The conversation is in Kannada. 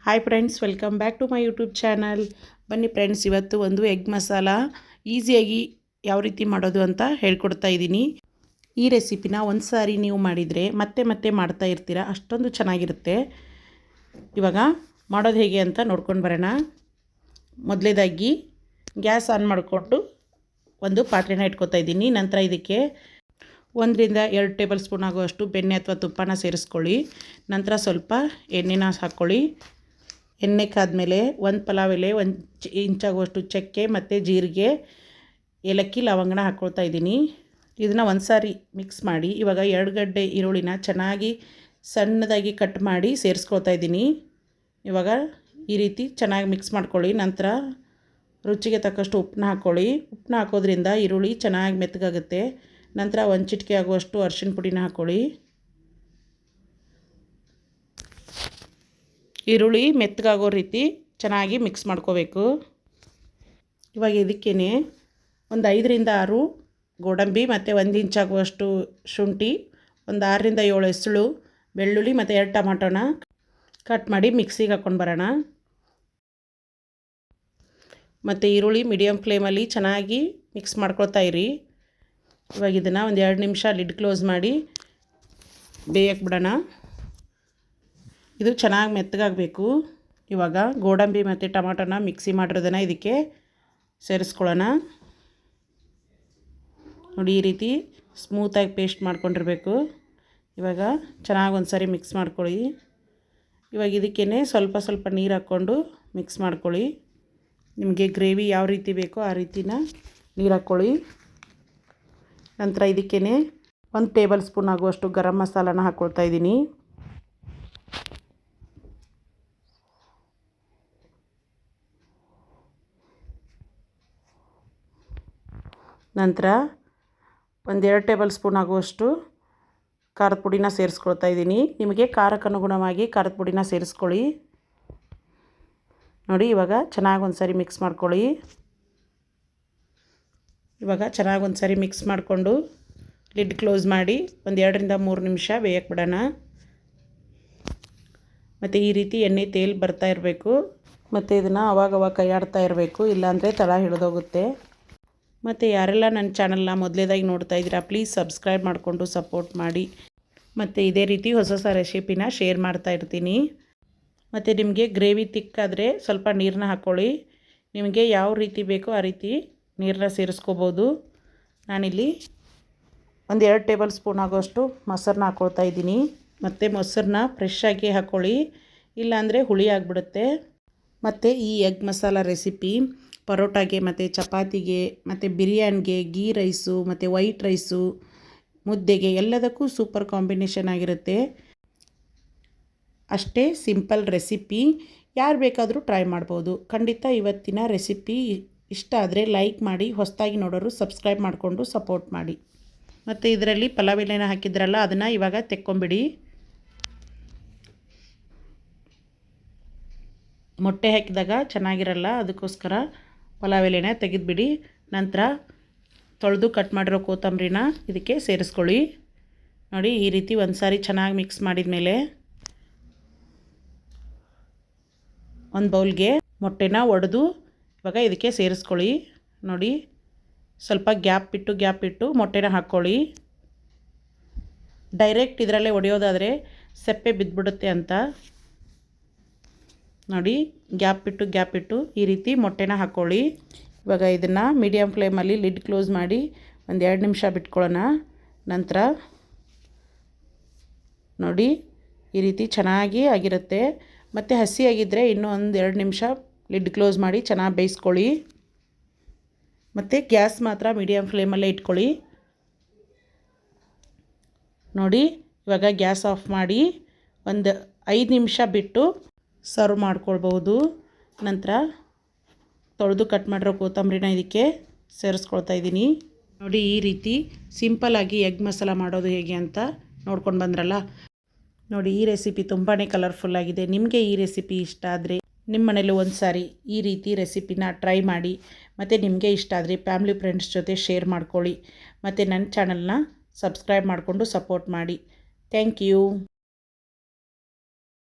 Hi friends, welcome back to my YouTube channel. ಬನ್ನಿ ಫ್ರೆಂಡ್ಸ್, ಇವತ್ತು ಒಂದು ಎಗ್ ಮಸಾಲ ಈಸಿಯಾಗಿ ಯಾವ ರೀತಿ ಮಾಡೋದು ಅಂತ ಹೇಳ್ಕೊಡ್ತಾ ಇದ್ದೀನಿ. ಈ ರೆಸಿಪಿನ ಒಂದು ಸಾರಿ ನೀವು ಮಾಡಿದರೆ ಮತ್ತೆ ಮತ್ತೆ ಮಾಡ್ತಾ ಇರ್ತೀರ, ಅಷ್ಟೊಂದು ಚೆನ್ನಾಗಿರುತ್ತೆ. ಇವಾಗ ಮಾಡೋದು ಹೇಗೆ ಅಂತ ನೋಡ್ಕೊಂಡು ಬರೋಣ. ಮೊದಲೇದಾಗಿ ಗ್ಯಾಸ್ ಆನ್ ಮಾಡಿಕೊಂಡು ಒಂದು ಪಾತ್ರೆನ ಇಟ್ಕೊತಾ ಇದ್ದೀನಿ. ನಂತರ ಇದಕ್ಕೆ 1-2 ಟೇಬಲ್ ಸ್ಪೂನ್ ಆಗುವಷ್ಟು ಬೆಣ್ಣೆ ಅಥವಾ ತುಪ್ಪನ ಸೇರಿಸ್ಕೊಳ್ಳಿ. ನಂತರ ಸ್ವಲ್ಪ ಎಣ್ಣೆನ ಹಾಕ್ಕೊಳ್ಳಿ. ಎಣ್ಣೆ ಕಾದ್ಮೇಲೆ ಒಂದು ಪಲಾವ್ ಎಲೆ, 1 ಇಂಚಾಗುವಷ್ಟು ಚಕ್ಕೆ ಮತ್ತು ಜೀರಿಗೆ, ಏಲಕ್ಕಿ, ಲವಂಗನ ಹಾಕ್ಕೊಳ್ತಾ ಇದ್ದೀನಿ. ಇದನ್ನು ಒಂದು ಸಾರಿ ಮಿಕ್ಸ್ ಮಾಡಿ ಇವಾಗ 2 ಗಡ್ಡೆ ಈರುಳ್ಳಿನ ಚೆನ್ನಾಗಿ ಸಣ್ಣದಾಗಿ ಕಟ್ ಮಾಡಿ ಸೇರಿಸ್ಕೊಳ್ತಾ ಇದ್ದೀನಿ. ಇವಾಗ ಈ ರೀತಿ ಚೆನ್ನಾಗಿ ಮಿಕ್ಸ್ ಮಾಡ್ಕೊಳ್ಳಿ. ನಂತರ ರುಚಿಗೆ ತಕ್ಕಷ್ಟು ಉಪ್ಪನ್ನ ಹಾಕ್ಕೊಳ್ಳಿ. ಉಪ್ಪನ್ನ ಹಾಕೋದ್ರಿಂದ ಈರುಳ್ಳಿ ಚೆನ್ನಾಗಿ ಮೆತ್ತಗಾಗುತ್ತೆ. ನಂತರ 1 ಚಿಟಿಕೆ ಆಗುವಷ್ಟು ಅರಿಶಿನ ಪುಡಿನ ಹಾಕ್ಕೊಳ್ಳಿ. ಈರುಳ್ಳಿ ಮೆತ್ತಗಾಗೋ ರೀತಿ ಚೆನ್ನಾಗಿ ಮಿಕ್ಸ್ ಮಾಡ್ಕೋಬೇಕು. ಇವಾಗ ಇದಕ್ಕೇ ಒಂದು 5-6 ಗೋಡಂಬಿ ಮತ್ತು 1 ಇಂಚಾಗುವಷ್ಟು ಶುಂಠಿ, ಒಂದು 6-7 ಹೆಸಳು, ಬೆಳ್ಳುಳ್ಳಿ ಮತ್ತು 2 ಟೊಮಾಟೋನ ಕಟ್ ಮಾಡಿ ಮಿಕ್ಸಿಗೆ ಹಾಕ್ಕೊಂಡು ಬರೋಣ. ಮತ್ತು ಈರುಳ್ಳಿ ಮೀಡಿಯಮ್ ಫ್ಲೇಮಲ್ಲಿ ಚೆನ್ನಾಗಿ ಮಿಕ್ಸ್ ಮಾಡ್ಕೊಳ್ತಾ ಇರಿ. ಇವಾಗ ಇದನ್ನು ಒಂದು 2 ನಿಮಿಷ ಲಿಡ್ ಕ್ಲೋಸ್ ಮಾಡಿ ಬೇಯಕ್ಕೆ ಬಿಡೋಣ. ಇದು ಚೆನ್ನಾಗಿ ಮೆತ್ತಗಾಗಬೇಕು. ಇವಾಗ ಗೋಡಂಬಿ ಮತ್ತು ಟೊಮಾಟೋನ ಮಿಕ್ಸಿ ಮಾಡಿರೋದನ್ನು ಇದಕ್ಕೆ ಸೇರಿಸ್ಕೊಳ್ಳೋಣ. ನೋಡಿ, ಈ ರೀತಿ ಸ್ಮೂತಾಗಿ ಪೇಸ್ಟ್ ಮಾಡ್ಕೊಂಡಿರಬೇಕು. ಇವಾಗ ಚೆನ್ನಾಗಿ ಒಂದು ಸಾರಿ ಮಿಕ್ಸ್ ಮಾಡ್ಕೊಳ್ಳಿ. ಇವಾಗ ಇದಕ್ಕೇ ಸ್ವಲ್ಪ ಸ್ವಲ್ಪ ನೀರು ಹಾಕ್ಕೊಂಡು ಮಿಕ್ಸ್ ಮಾಡ್ಕೊಳ್ಳಿ. ನಿಮಗೆ ಗ್ರೇವಿ ಯಾವ ರೀತಿ ಬೇಕೋ ಆ ರೀತಿನ ನೀರು ಹಾಕ್ಕೊಳ್ಳಿ. ನಂತರ ಇದಕ್ಕೇ 1 ಟೇಬಲ್ ಸ್ಪೂನ್ ಆಗುವಷ್ಟು ಗರಂ ಮಸಾಲಾನ ಹಾಕ್ಕೊಳ್ತಾ ಇದ್ದೀನಿ. ನಂತರ 1-2 ಟೇಬಲ್ ಸ್ಪೂನ್ ಆಗುವಷ್ಟು ಖಾರದ ಪುಡಿನ ಸೇರಿಸ್ಕೊಳ್ತಾ ಇದ್ದೀನಿ. ನಿಮಗೆ ಖಾರಕ್ಕೆ ಅನುಗುಣವಾಗಿ ಖಾರದ ಪುಡಿನ ಸೇರಿಸ್ಕೊಳ್ಳಿ. ನೋಡಿ, ಇವಾಗ ಚೆನ್ನಾಗಿ ಒಂದು ಸಾರಿ ಮಿಕ್ಸ್ ಮಾಡ್ಕೊಳ್ಳಿ. ಇವಾಗ ಚೆನ್ನಾಗಿ ಒಂದು ಸಾರಿ ಮಿಕ್ಸ್ ಮಾಡಿಕೊಂಡು ಲಿಡ್ ಕ್ಲೋಸ್ ಮಾಡಿ ಒಂದು 2-3 ನಿಮಿಷ ಬೇಯಕ್ಕೆ ಬಿಡೋಣ. ಮತ್ತು ಈ ರೀತಿ ಎಣ್ಣೆ ತೇಲ್ ಬರ್ತಾ ಇರಬೇಕು. ಮತ್ತು ಇದನ್ನು ಅವಾಗವಾಗ ಕೈಯಾಡ್ತಾ ಇರಬೇಕು, ಇಲ್ಲಾಂದರೆ ತಳ ಹಿಡಿದೋಗುತ್ತೆ. ಮತ್ತು ಯಾರೆಲ್ಲ ನನ್ನ ಚಾನಲ್ನ ಮೊದಲೇದಾಗಿ ನೋಡ್ತಾ ಇದ್ದೀರಾ, ಪ್ಲೀಸ್ ಸಬ್ಸ್ಕ್ರೈಬ್ ಮಾಡಿಕೊಂಡು ಸಪೋರ್ಟ್ ಮಾಡಿ. ಮತ್ತು ಇದೇ ರೀತಿ ಹೊಸ ಹೊಸ ರೆಸಿಪಿನ ಶೇರ್ ಮಾಡ್ತಾ ಇರ್ತೀನಿ. ಮತ್ತು ನಿಮಗೆ ಗ್ರೇವಿ ತಿಕ್ಕಾದರೆ ಸ್ವಲ್ಪ ನೀರನ್ನ ಹಾಕ್ಕೊಳ್ಳಿ. ನಿಮಗೆ ಯಾವ ರೀತಿ ಬೇಕೋ ಆ ರೀತಿ ನೀರನ್ನ ಸೇರಿಸ್ಕೋಬೋದು. ನಾನಿಲ್ಲಿ 1-2 ಟೇಬಲ್ ಸ್ಪೂನ್ ಆಗೋಷ್ಟು ಮೊಸರನ್ನ ಹಾಕ್ಕೊಳ್ತಾ ಇದ್ದೀನಿ. ಮತ್ತು ಮೊಸರನ್ನ ಫ್ರೆಶ್ ಆಗಿ ಹಾಕ್ಕೊಳ್ಳಿ, ಇಲ್ಲಾಂದರೆ ಹುಳಿ ಆಗಿಬಿಡುತ್ತೆ. ಮತ್ತು ಈ ಎಗ್ ಮಸಾಲ ರೆಸಿಪಿ ಪರೋಟಾಗೆ ಮತ್ತು ಚಪಾತಿಗೆ ಮತ್ತು ಬಿರಿಯಾನಿಗೆ, ಗೀ ರೈಸು ಮತ್ತು ವೈಟ್ ರೈಸು, ಮುದ್ದೆಗೆ ಎಲ್ಲದಕ್ಕೂ ಸೂಪರ್ ಕಾಂಬಿನೇಷನ್ ಆಗಿರುತ್ತೆ. ಅಷ್ಟೇ ಸಿಂಪಲ್ ರೆಸಿಪಿ, ಯಾರು ಬೇಕಾದರೂ ಟ್ರೈ ಮಾಡ್ಬೋದು. ಖಂಡಿತ ಇವತ್ತಿನ ರೆಸಿಪಿ ಇಷ್ಟ ಆದರೆ ಲೈಕ್ ಮಾಡಿ, ಹೊಸದಾಗಿ ನೋಡೋರು ಸಬ್ಸ್ಕ್ರೈಬ್ ಮಾಡಿಕೊಂಡು ಸಪೋರ್ಟ್ ಮಾಡಿ. ಮತ್ತು ಇದರಲ್ಲಿ ಪಲಾವ್ ಎಲೆನ ಹಾಕಿದ್ರಲ್ಲ, ಅದನ್ನು ಇವಾಗ ತೆಕ್ಕೊಂಬಿಡಿ. ಮೊಟ್ಟೆ ಹಾಕಿದಾಗ ಚೆನ್ನಾಗಿರಲ್ಲ, ಅದಕ್ಕೋಸ್ಕರ ಪಲಾವ್ ಎಲೆನ ತೆಗೆದುಬಿಡಿ. ನಂತರ ತೊಳೆದು ಕಟ್ ಮಾಡಿರೋ ಕೊತ್ತಂಬರಿನ ಇದಕ್ಕೆ ಸೇರಿಸ್ಕೊಳ್ಳಿ. ನೋಡಿ, ಈ ರೀತಿ ಒಂದು ಸಾರಿ ಚೆನ್ನಾಗಿ ಮಿಕ್ಸ್ ಮಾಡಿದ ಮೇಲೆ ಒಂದು ಬೌಲ್ಗೆ ಮೊಟ್ಟೆನ ಒಡೆದು ಇವಾಗ ಇದಕ್ಕೆ ಸೇರಿಸ್ಕೊಳ್ಳಿ. ನೋಡಿ, ಸ್ವಲ್ಪ ಗ್ಯಾಪ್ ಬಿಟ್ಟು ಮೊಟ್ಟೆನ ಹಾಕ್ಕೊಳ್ಳಿ. ಡೈರೆಕ್ಟ್ ಇದರಲ್ಲೇ ಒಡೆಯೋದಾದರೆ ಸೆಪ್ಪೆ ಬಿದ್ದುಬಿಡುತ್ತೆ ಅಂತ. ನೋಡಿ, ಗ್ಯಾಪ್ ಬಿಟ್ಟು ಈ ರೀತಿ ಮೊಟ್ಟೆನ ಹಾಕ್ಕೊಳ್ಳಿ. ಇವಾಗ ಇದನ್ನು ಮೀಡಿಯಮ್ ಫ್ಲೇಮಲ್ಲಿ ಲಿಡ್ ಕ್ಲೋಸ್ ಮಾಡಿ ಒಂದು 2 ನಿಮಿಷ ಬಿಟ್ಕೊಳ್ಳೋಣ. ನಂತರ ನೋಡಿ, ಈ ರೀತಿ ಚೆನ್ನಾಗಿ ಆಗಿರುತ್ತೆ. ಮತ್ತು ಹಸಿಯಾಗಿದ್ದರೆ ಇನ್ನೂ 1-2 ನಿಮಿಷ ಲಿಡ್ ಕ್ಲೋಸ್ ಮಾಡಿ ಚೆನ್ನಾಗಿ ಬೇಯಿಸ್ಕೊಳ್ಳಿ. ಮತ್ತು ಗ್ಯಾಸ್ ಮಾತ್ರ ಮೀಡಿಯಮ್ ಫ್ಲೇಮಲ್ಲೇ ಇಟ್ಕೊಳ್ಳಿ. ನೋಡಿ, ಇವಾಗ ಗ್ಯಾಸ್ ಆಫ್ ಮಾಡಿ ಒಂದು 5 ನಿಮಿಷ ಬಿಟ್ಟು ಸರ್ವ್ ಮಾಡ್ಕೊಳ್ಬಹುದು. ನಂತರ ತೊಳೆದು ಕಟ್ ಮಾಡಿರೋ ಕೊತ್ತಂಬರಿನ ಇದಕ್ಕೆ ಸೇರಿಸ್ಕೊಳ್ತಾ ಇದ್ದೀನಿ. ನೋಡಿ, ಈ ರೀತಿ ಸಿಂಪಲ್ಲಾಗಿ ಎಗ್ ಮಸಾಲ ಮಾಡೋದು ಹೇಗೆ ಅಂತ ನೋಡ್ಕೊಂಡು ಬಂದ್ರಲ್ಲ. ನೋಡಿ, ಈ ರೆಸಿಪಿ ತುಂಬಾ ಕಲರ್ಫುಲ್ಲಾಗಿದೆ. ನಿಮಗೆ ಈ ರೆಸಿಪಿ ಇಷ್ಟ ಆದರೆ ನಿಮ್ಮ ಮನೇಲಿ ಒಂದು ಸಾರಿ ಈ ರೀತಿ ರೆಸಿಪಿನ ಟ್ರೈ ಮಾಡಿ. ಮತ್ತು ನಿಮಗೆ ಇಷ್ಟ ಆದರೆ ಫ್ಯಾಮ್ಲಿ ಫ್ರೆಂಡ್ಸ್ ಜೊತೆ ಶೇರ್ ಮಾಡ್ಕೊಳ್ಳಿ. ಮತ್ತು ನನ್ನ ಚಾನಲ್ನ ಸಬ್ಸ್ಕ್ರೈಬ್ ಮಾಡಿಕೊಂಡು ಸಪೋರ್ಟ್ ಮಾಡಿ. Thank you.